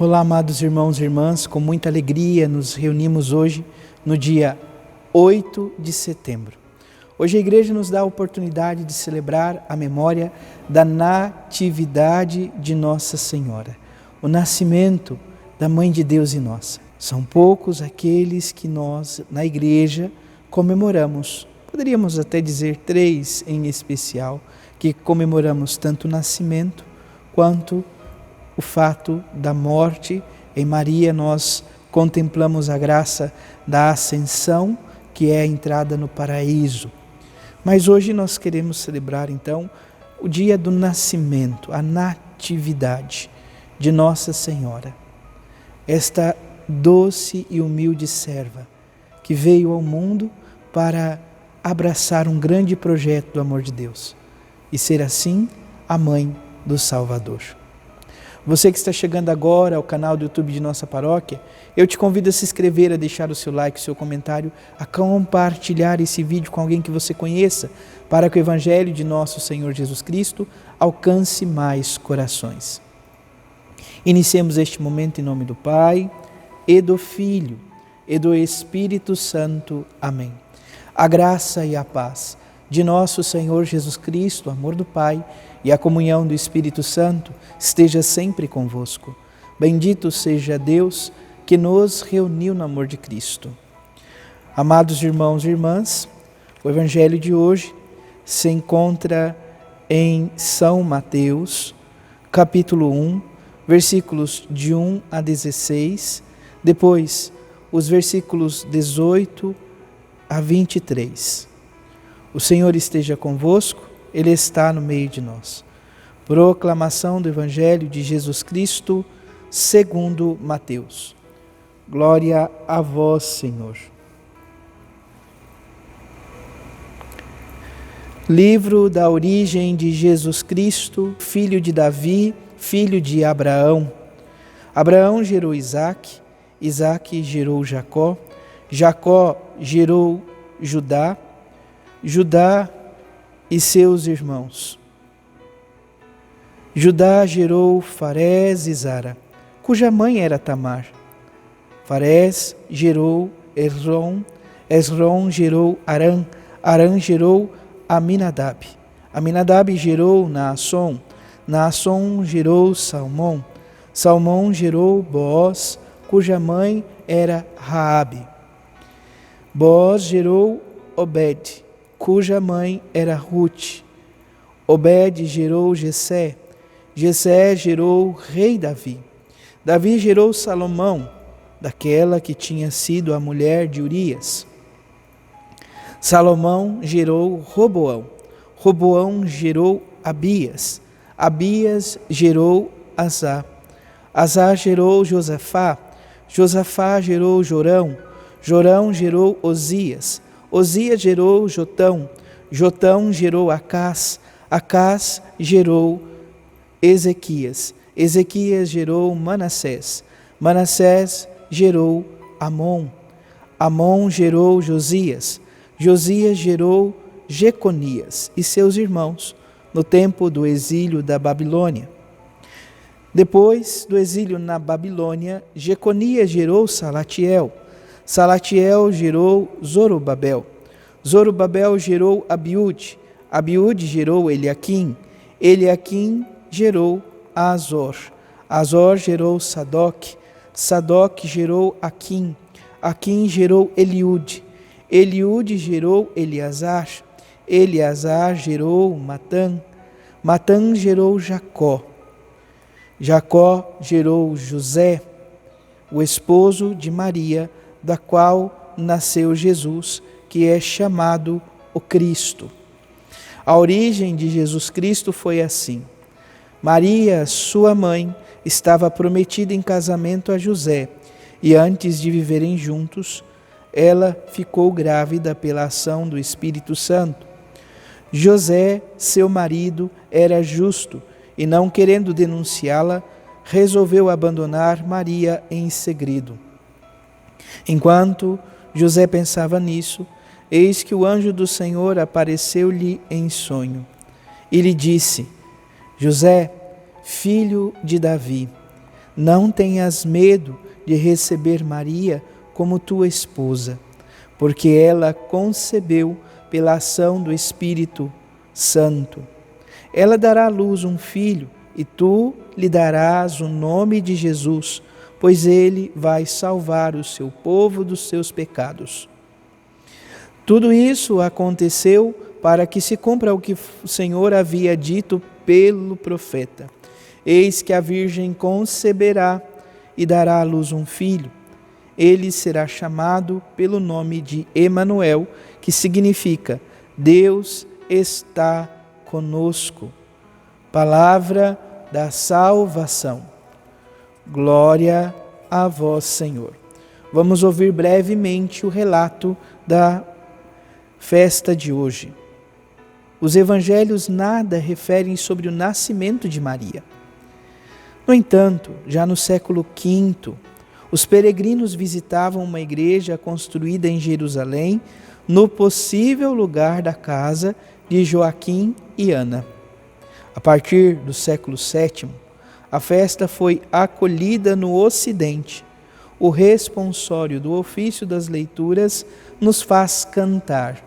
Olá, amados irmãos e irmãs, com muita alegria nos reunimos hoje no dia 8 de setembro. Hoje a igreja nos dá a oportunidade de celebrar a memória da natividade de Nossa Senhora, o nascimento da Mãe de Deus e nossa. São poucos aqueles que nós, na igreja, comemoramos. Poderíamos até dizer 3 em especial, que comemoramos tanto o nascimento quanto o fato da morte. Em Maria nós contemplamos a graça da ascensão, que é a entrada no paraíso. Mas hoje nós queremos celebrar então o dia do nascimento, a natividade de Nossa Senhora. Esta doce e humilde serva que veio ao mundo para abraçar um grande projeto do amor de Deus e ser assim a mãe do Salvador. Você que está chegando agora ao canal do YouTube de nossa paróquia, eu te convido a se inscrever, a deixar o seu like, o seu comentário, a compartilhar esse vídeo com alguém que você conheça, para que o Evangelho de nosso Senhor Jesus Cristo alcance mais corações. Iniciemos este momento em nome do Pai, e do Filho, e do Espírito Santo. Amém. A graça e a paz de nosso Senhor Jesus Cristo, o amor do Pai e a comunhão do Espírito Santo esteja sempre convosco. Bendito seja Deus que nos reuniu no amor de Cristo. Amados irmãos e irmãs, o Evangelho de hoje se encontra em São Mateus, capítulo 1, versículos de 1 a 16, depois os versículos 18 a 23. O Senhor esteja convosco, Ele está no meio de nós. Proclamação do Evangelho de Jesus Cristo, segundo Mateus. Glória a vós, Senhor. Livro da origem de Jesus Cristo, filho de Davi, filho de Abraão. Abraão gerou Isaque, Isaque gerou Jacó, Jacó gerou Judá, Judá e seus irmãos. Judá gerou Farés e Zara, cuja mãe era Tamar. Farés gerou Esrom, Esrom gerou Arã, Arã gerou Aminadab. Aminadab gerou Naasson, Naasson gerou Salmão, Salmão gerou Boaz, cuja mãe era Raabe. Boaz gerou Obed, cuja mãe era Rute. Obed gerou Jessé, Jessé gerou o rei Davi. Davi gerou Salomão, daquela que tinha sido a mulher de Urias. Salomão gerou Roboão, Roboão gerou Abias, Abias gerou Asá, Asá gerou Josafá, Josafá gerou Jorão, Jorão gerou Osias, Osias gerou Jotão, Jotão gerou Acás, Acás gerou Ezequias, Ezequias gerou Manassés, Manassés gerou Amon, Amon gerou Josias, Josias gerou Jeconias e seus irmãos no tempo do exílio da Babilônia. Depois do exílio na Babilônia, Jeconias gerou Salatiel, Salatiel gerou Zorobabel, Zorobabel gerou Abiúde, Abiúde gerou Eliaquim, Eliaquim gerou Azor, Azor gerou Sadoc, Sadoc gerou Aquim, Aquim gerou Eliúde, Eliúde gerou Eleazar, Eleazar gerou Matã, Matã gerou Jacó, Jacó gerou José, o esposo de Maria, da qual nasceu Jesus, que é chamado o Cristo. A origem de Jesus Cristo foi assim. Maria, sua mãe, estava prometida em casamento a José, e antes de viverem juntos, ela ficou grávida pela ação do Espírito Santo. José, seu marido, era justo, e não querendo denunciá-la, resolveu abandonar Maria em segredo. Enquanto José pensava nisso, eis que o anjo do Senhor apareceu-lhe em sonho e lhe disse: José, filho de Davi, Não tenhas medo de receber Maria como tua esposa, porque ela concebeu pela ação do Espírito Santo. Ela dará à luz um filho, e tu lhe darás o nome de Jesus, pois ele vai salvar o seu povo dos seus pecados. Tudo isso aconteceu para que se cumpra o que o Senhor havia dito pelo profeta. Eis que a Virgem conceberá e dará à luz um filho. Ele será chamado pelo nome de Emanuel, que significa Deus está conosco. Palavra da salvação. Glória a vós, Senhor. Vamos ouvir brevemente o relato da festa de hoje. Os evangelhos nada referem sobre o nascimento de Maria. No entanto, já no século V, os peregrinos visitavam uma igreja construída em Jerusalém, no possível lugar da casa de Joaquim e Ana. A partir do século VII, a festa foi acolhida no Ocidente. O responsório do ofício das leituras nos faz cantar.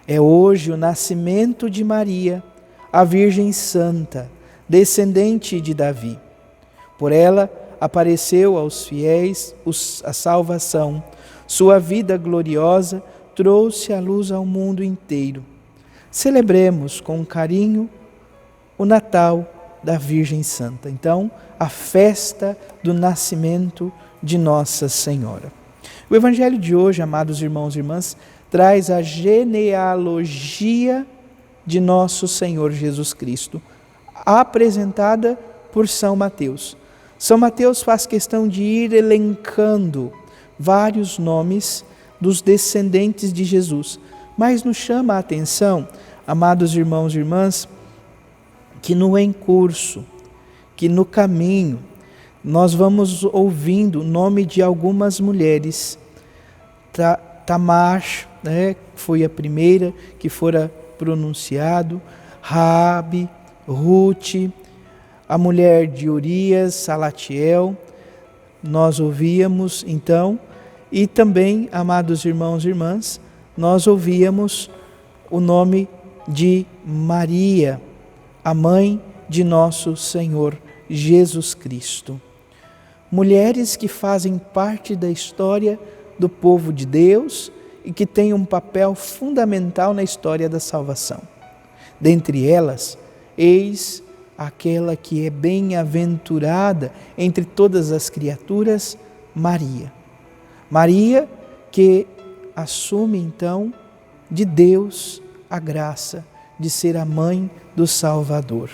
É hoje o nascimento de Maria, a Virgem Santa, descendente de Davi. Por ela apareceu aos fiéis a salvação. Sua vida gloriosa trouxe a luz ao mundo inteiro. Celebremos com carinho o Natal da Virgem Santa. Então, a festa do nascimento de Nossa Senhora. O Evangelho de hoje, amados irmãos e irmãs, traz a genealogia de nosso Senhor Jesus Cristo, apresentada por São Mateus. São Mateus faz questão de ir elencando vários nomes dos descendentes de Jesus, mas nos chama a atenção, amados irmãos e irmãs, que no encurso, que no caminho, nós vamos ouvindo o nome de algumas mulheres. Tamar, foi a primeira que fora pronunciado, Raabe, Ruth, a mulher de Urias, Salatiel, nós ouvíamos então, e também, amados irmãos e irmãs, nós ouvíamos o nome de Maria, a mãe de nosso Senhor Jesus Cristo. Mulheres que fazem parte da história do povo de Deus e que têm um papel fundamental na história da salvação. Dentre elas, eis aquela que é bem-aventurada entre todas as criaturas, Maria. Maria que assume então de Deus a graça de ser a mãe do Salvador.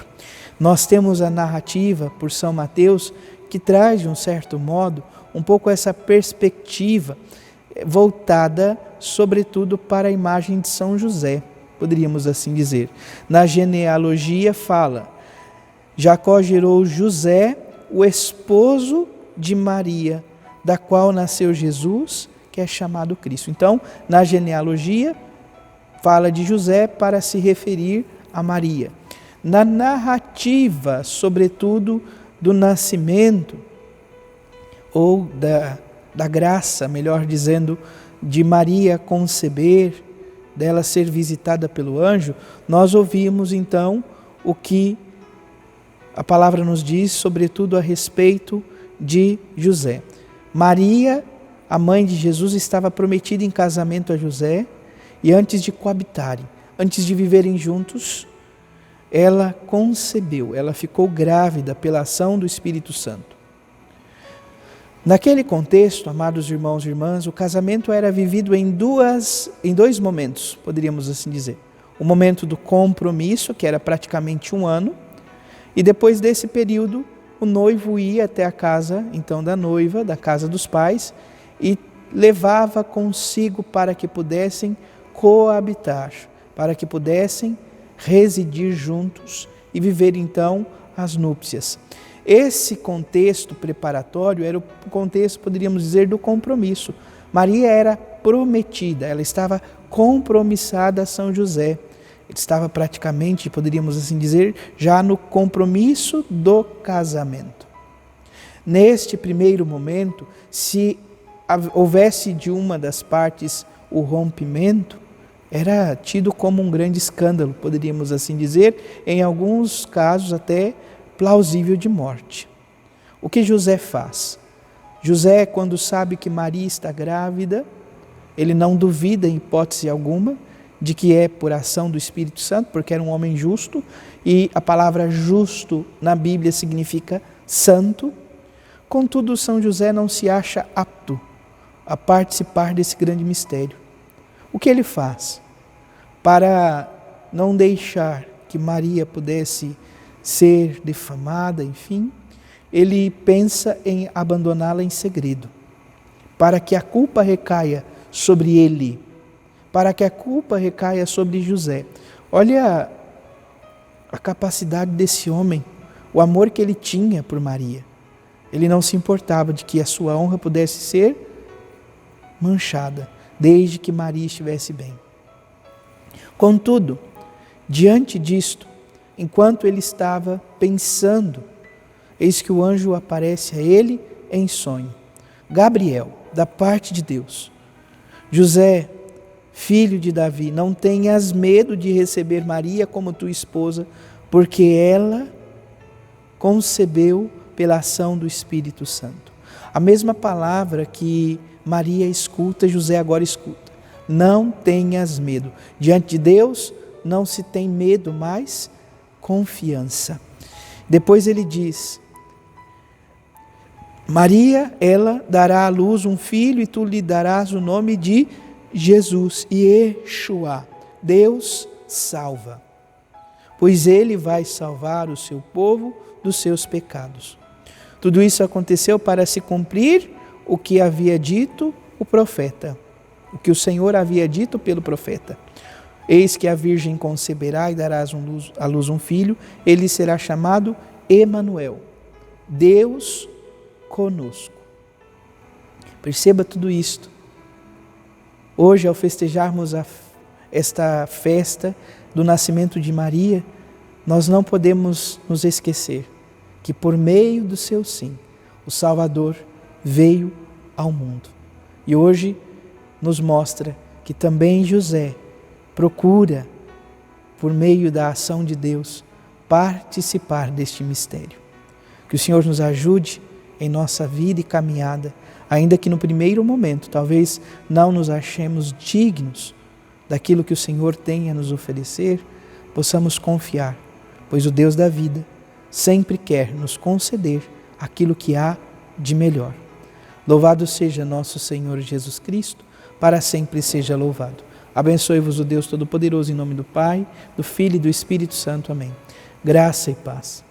Nós temos a narrativa por São Mateus que traz, de um certo modo, um pouco essa perspectiva voltada, sobretudo, para a imagem de São José, poderíamos assim dizer. Na genealogia fala, Jacó gerou José, o esposo de Maria, da qual nasceu Jesus, que é chamado Cristo. Então, na genealogia, fala de José para se referir a Maria. Na narrativa, sobretudo, do nascimento, ou da graça, melhor dizendo, de Maria conceber, dela ser visitada pelo anjo, nós ouvimos então o que a palavra nos diz, sobretudo a respeito de José. Maria, a mãe de Jesus, estava prometida em casamento a José, e antes de coabitarem, antes de viverem juntos, ela concebeu, ela ficou grávida pela ação do Espírito Santo. Naquele contexto, amados irmãos e irmãs, o casamento era vivido em dois momentos, poderíamos assim dizer. O momento do compromisso, que era praticamente 1 ano, e depois desse período, o noivo ia até a casa, então, da noiva, da casa dos pais, e levava consigo para que pudessem coabitar, para que pudessem residir juntos e viver então as núpcias. Esse contexto preparatório era o contexto, poderíamos dizer, do compromisso. Maria era prometida, ela estava compromissada a São José. Ele estava praticamente, poderíamos assim dizer, já no compromisso do casamento. Neste primeiro momento, se houvesse de uma das partes o rompimento, era tido como um grande escândalo, poderíamos assim dizer, em alguns casos até plausível de morte. O que José faz? José, quando sabe que Maria está grávida, ele não duvida em hipótese alguma de que é por ação do Espírito Santo, porque era um homem justo, e a palavra justo na Bíblia significa santo. Contudo, São José não se acha apto a participar desse grande mistério. O que ele faz? Para não deixar que Maria pudesse ser difamada, enfim, ele pensa em abandoná-la em segredo, para que a culpa recaia sobre ele, para que a culpa recaia sobre José. Olha a capacidade desse homem, o amor que ele tinha por Maria. Ele não se importava de que a sua honra pudesse ser manchada, desde que Maria estivesse bem. Contudo, diante disto, enquanto ele estava pensando, eis que o anjo aparece a ele em sonho. Gabriel, da parte de Deus. José, filho de Davi, não tenhas medo de receber Maria como tua esposa, porque ela concebeu pela ação do Espírito Santo. A mesma palavra que Maria escuta, José agora escuta. Não tenhas medo. Diante de Deus não se tem medo, mas confiança. Depois ele diz: Maria, ela dará à luz um filho e tu lhe darás o nome de Jesus, Yeshua, Deus salva. Pois ele vai salvar o seu povo dos seus pecados. Tudo isso aconteceu para se cumprir o que havia dito o profeta, o que o Senhor havia dito pelo profeta. Eis que a virgem conceberá e darás à luz um filho, ele será chamado Emanuel, Deus conosco. Perceba tudo isto. Hoje, ao festejarmos esta festa do nascimento de Maria, nós não podemos nos esquecer que por meio do seu sim, o Salvador veio ao mundo. E hoje nos mostra que também José procura, por meio da ação de Deus, participar deste mistério. Que o Senhor nos ajude em nossa vida e caminhada, ainda que no primeiro momento talvez não nos achemos dignos daquilo que o Senhor tem a nos oferecer, possamos confiar, pois o Deus da vida sempre quer nos conceder aquilo que há de melhor. Louvado seja nosso Senhor Jesus Cristo, para sempre seja louvado. Abençoe-vos o Deus Todo-Poderoso, em nome do Pai, do Filho e do Espírito Santo. Amém. Graça e paz.